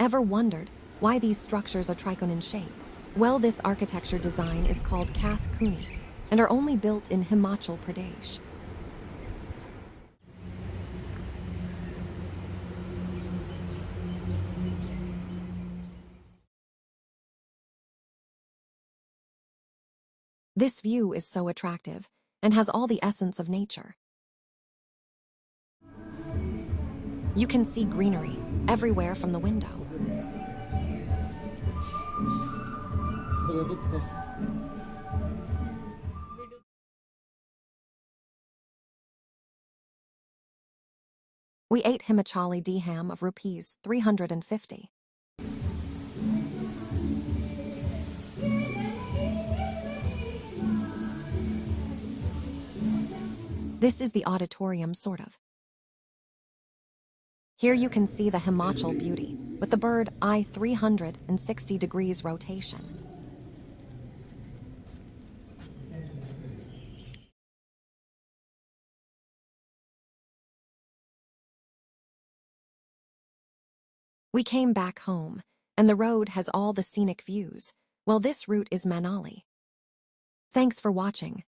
Ever wondered why these structures are trigon in shape? Well, this architecture design is called Kath Kuni and are only built in Himachal Pradesh. This view is so attractive and has all the essence of nature. You can see greenery everywhere from the window. We ate Himachali diham of rupees 350. This is the auditorium, sort of. Here you can see the Himachal beauty with the bird eye 360 degrees rotation. We came back home, and the road has all the scenic views. Well, this route is Manali. Thanks for watching.